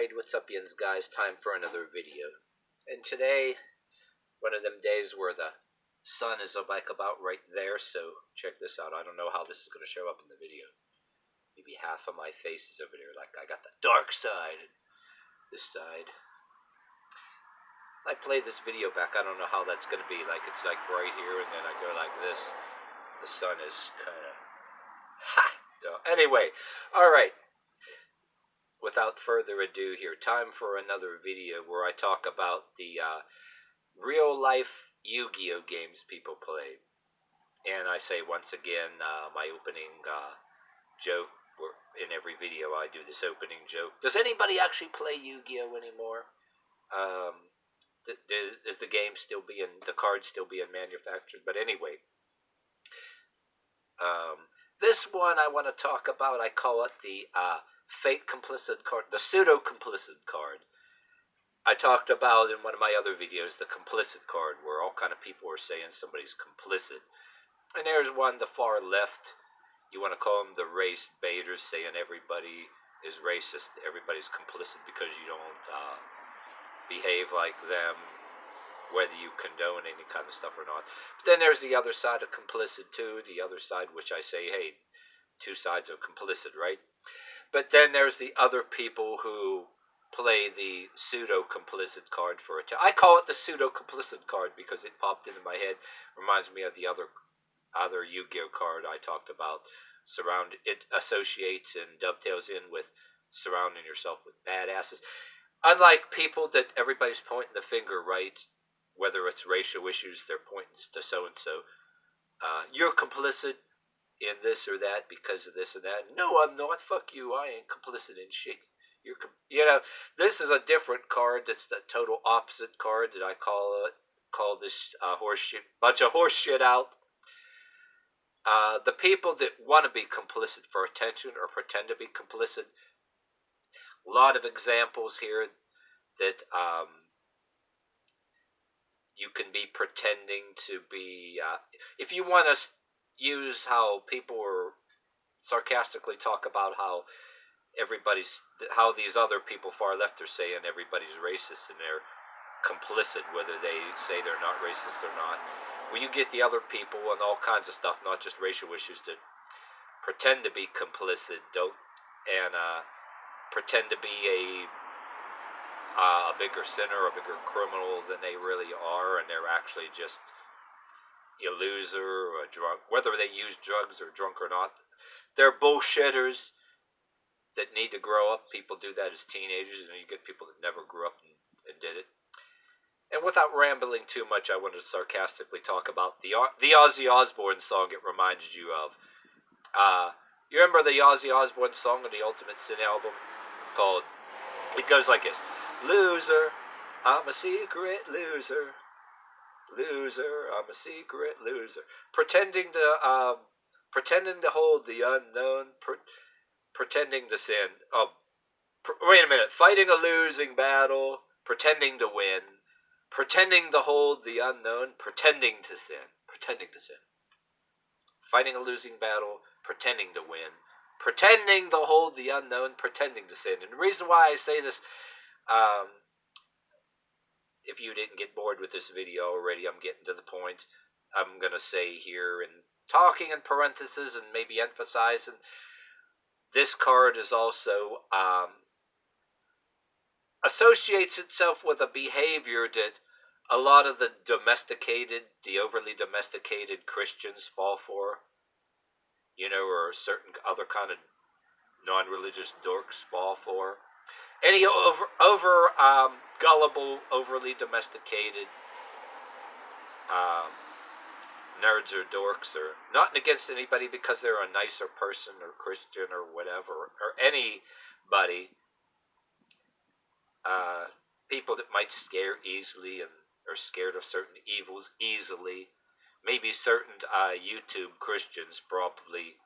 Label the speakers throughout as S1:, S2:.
S1: Alright, what's up, yins, guys? Time for another video. And today, one of them days where the sun is like about right there, so check this out. I don't know how this is going to show up in the video. Maybe half of my face is over there, like I got the dark side, and this side. I played this video back, I don't know how that's going to be. Like, it's like right here, and then I go like this. The sun is kind of... Ha! No. Anyway, alright. Without further ado here, time for another video where I talk about the real-life Yu-Gi-Oh games people play. And I say once again, my opening joke, in every video I do this opening joke. Does anybody actually play Yu-Gi-Oh anymore? Is the game still being, the cards still being manufactured? But anyway, this one I want to talk about, I call it the fake complicit card, the pseudo-complicit card. I talked about in one of my other videos the complicit card, where all kind of people are saying somebody's complicit. And there's one, the far left, you want to call them the race baiters, saying everybody is racist, everybody's complicit because you don't behave like them, whether you condone any kind of stuff or not. But then there's the other side of complicit too, the other side which I say, hey, two sides of complicit, right? But then there's the other people who play the pseudo-complicit card for it. I call it the pseudo-complicit card because it popped into my head. Reminds me of the other Yu-Gi-Oh card I talked about. It associates and dovetails in with surrounding yourself with badasses. Unlike people that everybody's pointing the finger, right? Whether it's racial issues, they're pointing to so-and-so. You're complicit in this or that because of this and that. No, I'm not. Fuck you. I ain't complicit in shit. This is a different card. That's the total opposite card that I call this bunch of horse shit out. The people that want to be complicit for attention or pretend to be complicit. A lot of examples here that you can be pretending to be. If you want to use how people are sarcastically talk about how these other people far left are saying everybody's racist and they're complicit, whether they say they're not racist or not. Well, you get the other people and all kinds of stuff, not just racial issues, that pretend to be complicit, and pretend to be a bigger sinner, a bigger criminal than they really are, and they're actually just a loser or a drunk, whether they use drugs or drunk or not. They're bullshitters that need to grow up. People do that as teenagers, and you get people that never grew up and did it. And without rambling too much, I wanted to sarcastically talk about the Ozzy Osbourne song it reminded you of. You remember the Ozzy Osbourne song on the Ultimate Sin album? It goes like this. Loser, I'm a secret loser. Loser, I'm a secret loser. Pretending to hold the unknown, pretending to sin. Wait a minute. Fighting a losing battle, pretending to win. Pretending to hold the unknown, pretending to sin. Pretending to sin. Fighting a losing battle, pretending to win. Pretending to hold the unknown, pretending to sin. And the reason why I say this, if you didn't get bored with this video already, I'm getting to the point. I'm going to say here, and talking in parentheses and maybe emphasizing, this card is also associates itself with a behavior that a lot of the overly domesticated Christians fall for, or certain other kind of non-religious dorks fall for. Any gullible, overly domesticated nerds or dorks, or not against anybody because they're a nicer person or Christian or whatever, or anybody. People that might scare easily and are scared of certain evils easily. Maybe certain YouTube Christians probably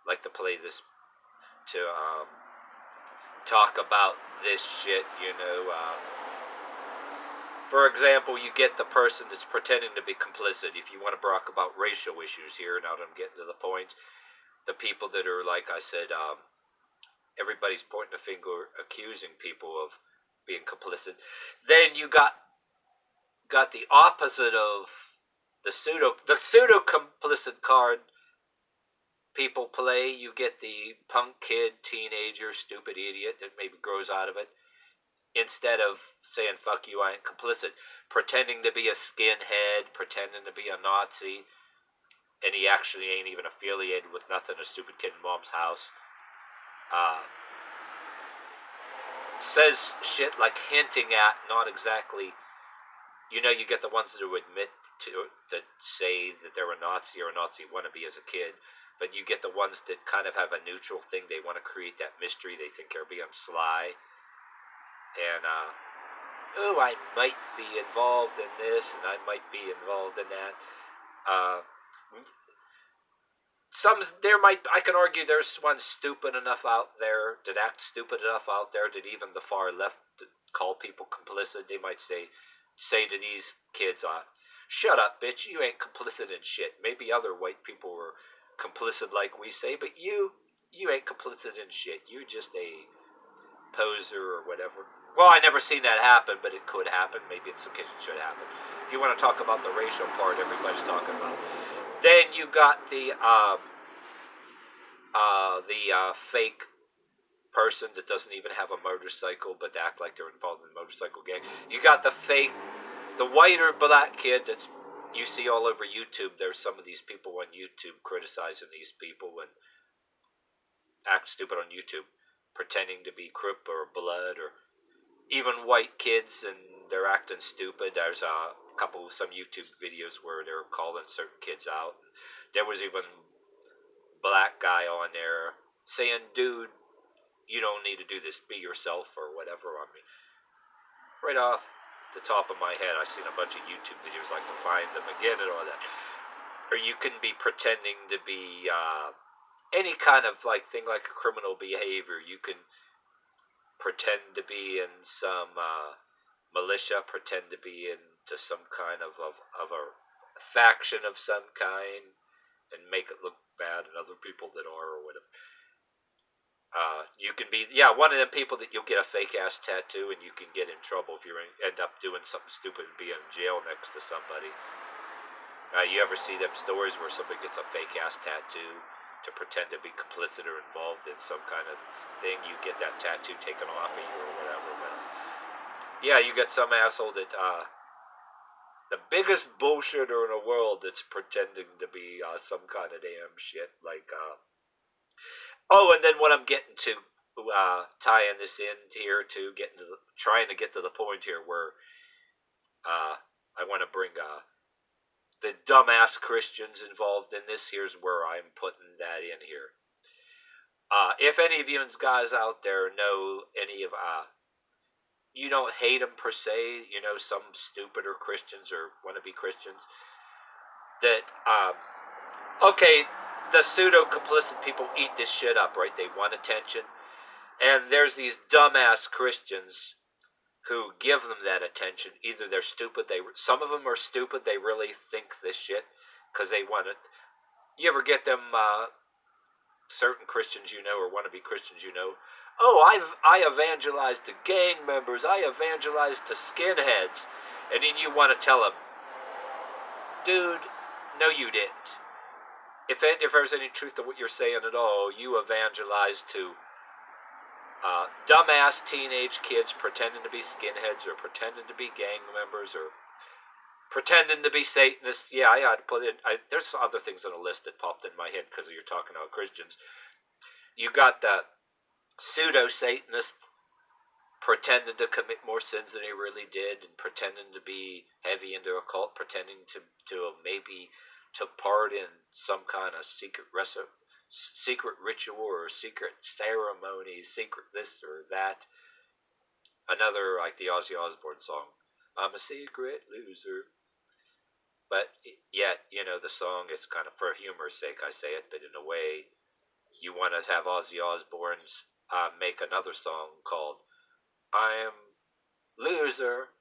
S1: like to play this to talk about this shit, For example, you get the person that's pretending to be complicit. If you want to talk about racial issues here, now that I'm getting to the point, the people that are, like I said, everybody's pointing a finger, accusing people of being complicit. Then you got the opposite of the pseudo-complicit card people play. You get the punk kid, teenager, stupid idiot that maybe grows out of it. Instead of saying, fuck you, I ain't complicit, pretending to be a skinhead, pretending to be a Nazi, and he actually ain't even affiliated with nothing, a stupid kid in mom's house. Says shit like hinting at, not exactly, you get the ones that will admit to, that say that they're a Nazi or a Nazi wannabe as a kid, but you get the ones that kind of have a neutral thing. They want to create that mystery. They think they're being sly. And, oh, I might be involved in this, and I might be involved in that. I can argue there's one stupid enough out there, that act stupid enough out there, that even the far left call people complicit. They might say to these kids, shut up, bitch, you ain't complicit in shit. Maybe other white people were complicit like we say, but you ain't complicit in shit. You're just a poser or whatever. Well, I never seen that happen, but it could happen. Maybe it's okay, it should happen. If you want to talk about the racial part, everybody's talking about. Then you got the fake person that doesn't even have a motorcycle but act like they're involved in the motorcycle gang. You got the white or black kid that's you see all over YouTube. There's some of these people on YouTube criticizing these people and act stupid on YouTube, pretending to be Crip or Blood, or even white kids, and they're acting stupid. There's some YouTube videos where they're calling certain kids out. There was even black guy on there saying, dude, you don't need to do this, be yourself, or whatever. I mean, right off the top of my head, I've seen a bunch of YouTube videos, like to find them again and all that. Or you can be pretending to be any kind of thing, like a criminal behavior. You can pretend to be in some militia, pretend to be into some kind of a faction of some kind, and make it look bad, and other people that are, or whatever. You can be, one of them people that you'll get a fake ass tattoo, and you can get in trouble if you end up doing something stupid and be in jail next to somebody. You ever see them stories where somebody gets a fake ass tattoo to pretend to be complicit or involved in some kind of thing? You get that tattoo taken off of you or whatever. But yeah, you get some asshole that the biggest bullshitter in the world that's pretending to be some kind of damn shit, like oh, and then what I'm getting to, tying this in here to trying to get to the point here where I want to bring the dumbass Christians involved in this. Here's where I'm putting that in here. If any of you guys out there know any of, you don't hate them per se, some stupider Christians or wannabe Christians that, okay, the pseudo-complicit people eat this shit up, right? They want attention. And there's these dumbass Christians who give them that attention. Either they're stupid, some of them are stupid, they really think this shit because they want it. You ever get them, certain Christians or wannabe Christians oh, I evangelized to gang members, I evangelized to skinheads, and then you want to tell them, dude, no you didn't. If there's any truth to what you're saying at all, you evangelized to dumbass teenage kids pretending to be skinheads, or pretending to be gang members, or pretending to be Satanists. Yeah, I had to put in. There's other things on the list that popped in my head because you're talking about Christians. You got the pseudo-Satanist pretending to commit more sins than he really did, and pretending to be heavy into a cult, pretending to maybe took part in some kind of secret ritual or secret ceremony, secret this or that. Another, like the Ozzy Osbourne song, I'm a secret loser. But yet, the song, it's kind of for humor's sake I say it, but in a way, you want to have Ozzy Osbourne make another song called I'm Loser,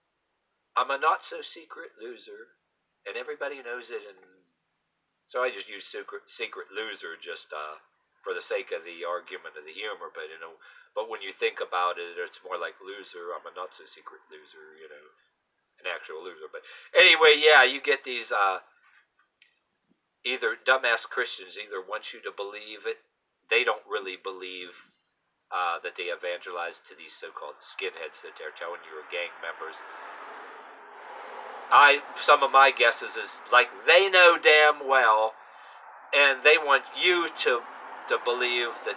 S1: I'm a not so secret loser, and everybody knows it, and so I just use secret loser just for the sake of the argument of the humor, but but when you think about it, it's more like loser. I'm a not so secret loser, an actual loser. But anyway, yeah, you get these either dumbass Christians either want you to believe it. They don't really believe that they evangelize to these so-called skinheads that they're telling you are gang members. Some of my guesses is like they know damn well, and they want you to believe that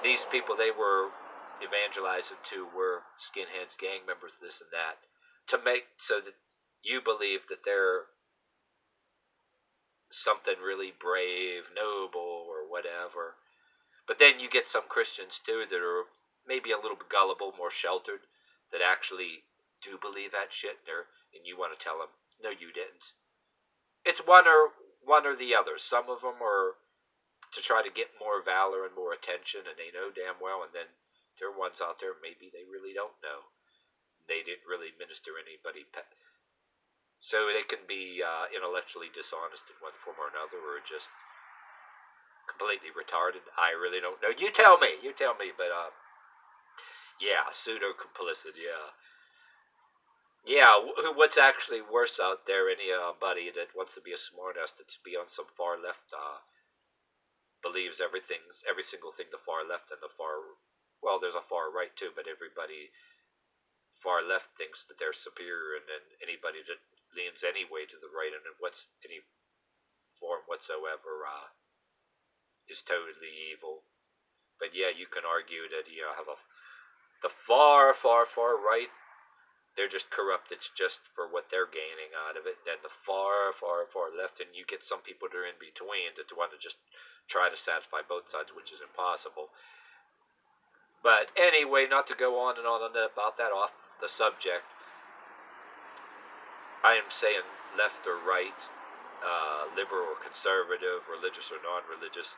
S1: these people they were evangelizing to were skinheads, gang members, this and that, to make so that you believe that they're something really brave, noble, or whatever. But then you get some Christians too that are maybe a little bit gullible, more sheltered, that actually do believe that shit, and you want to tell them, no, you didn't. It's one or the other. Some of them are to try to get more valor and more attention, and they know damn well, and then there are ones out there maybe they really don't know. They didn't really minister anybody. So they can be intellectually dishonest in one form or another, or just completely retarded. I really don't know. You tell me, but yeah, pseudo-complicit, yeah. Yeah, what's actually worse out there, anybody that wants to be a smartass, to be on some far left, believes every single thing the far left and the far, well, there's a far right too, but everybody far left thinks that they're superior, and then anybody that leans any way to the right and in any form whatsoever is totally evil. But yeah, you can argue that have the far right, they're just corrupt. It's just for what they're gaining out of it. Then the far left, and you get some people that are in between that want to just try to satisfy both sides, which is impossible. But anyway, not to go on and on about that off the subject, I am saying left or right, liberal or conservative, religious or non-religious.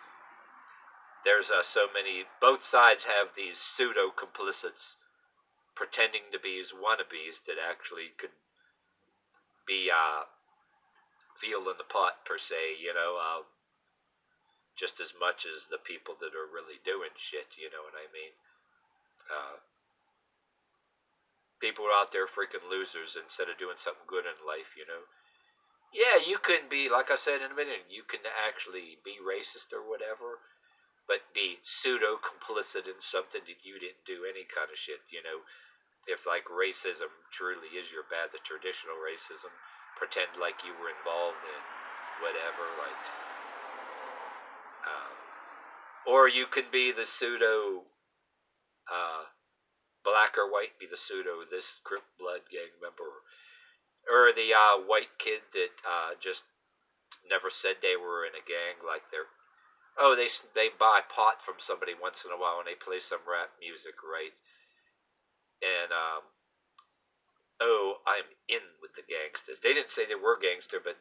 S1: There's so many, both sides have these pseudo-complicits pretending to be as wannabes that actually could be feeling the pot per se, just as much as the people that are really doing shit, you know what I mean? People are out there freaking losers instead of doing something good in life, Yeah, you can be, like I said in a minute, you can actually be racist or whatever, but be pseudo-complicit in something that you didn't do any kind of shit, If, like, racism truly is your bad, the traditional racism, pretend like you were involved in whatever, like, or you can be the pseudo, black or white, be the pseudo, this Crip Blood gang member, or the white kid that just never said they were in a gang, like they buy pot from somebody once in a while and they play some rap music, right? And I'm in with the gangsters. They didn't say they were gangster, but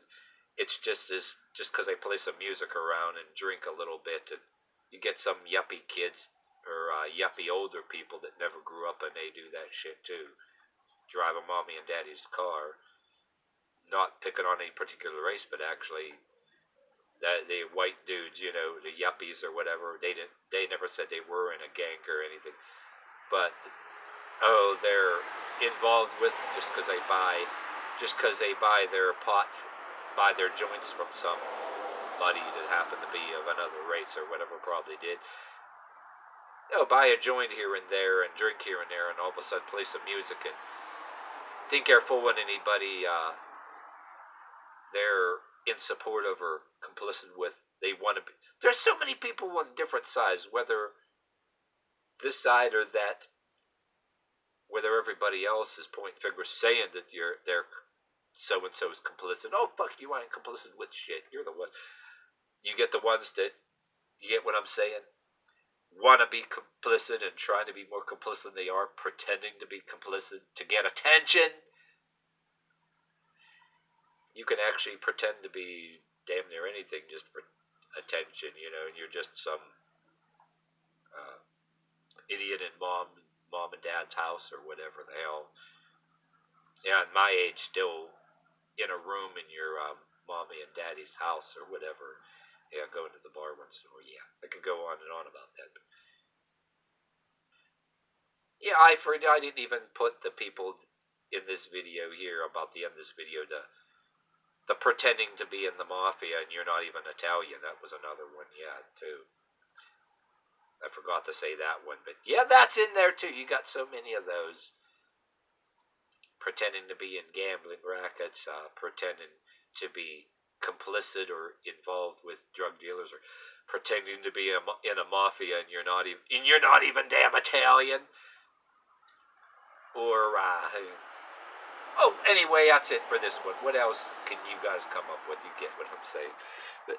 S1: it's just because they play some music around and drink a little bit, and you get some yuppie kids or yuppie older people that never grew up, and they do that shit too. Drive a mommy and daddy's car. Not picking on any particular race, but actually the white dudes, the yuppies or whatever, they never said they were in a gang or anything, but they're involved with just because they buy their pot, buy their joints from somebody that happened to be of another race or whatever, probably did. Buy a joint here and there and drink here and there, and all of a sudden play some music and think they're fooling anybody they're in support of or complicit with. They want to be. There's so many people on different sides, whether this side or that, whether everybody else is pointing fingers saying that they're so and so is complicit. Oh fuck, you ain't complicit with shit. You're the one. You get the ones that, you get what I'm saying, want to be complicit and trying to be more complicit than they are, pretending to be complicit to get attention. You can actually pretend to be damn near anything just for attention, and you're just some idiot in mom and dad's house or whatever the hell. Yeah, at my age, still in a room in your mommy and daddy's house or whatever. Yeah, going to the bar once in a while. Yeah, I could go on and on about that. Yeah, I didn't even put the people in this video here about the end of this video, the pretending to be in the mafia and you're not even Italian. That was another one, yeah, too. I forgot to say that one, but yeah, that's in there too. You got so many of those. Pretending to be in gambling rackets, pretending to be complicit or involved with drug dealers, or pretending to be in a mafia and you're not even damn Italian. Or oh, anyway, that's it for this one. What else can you guys come up with? You get what I'm saying. But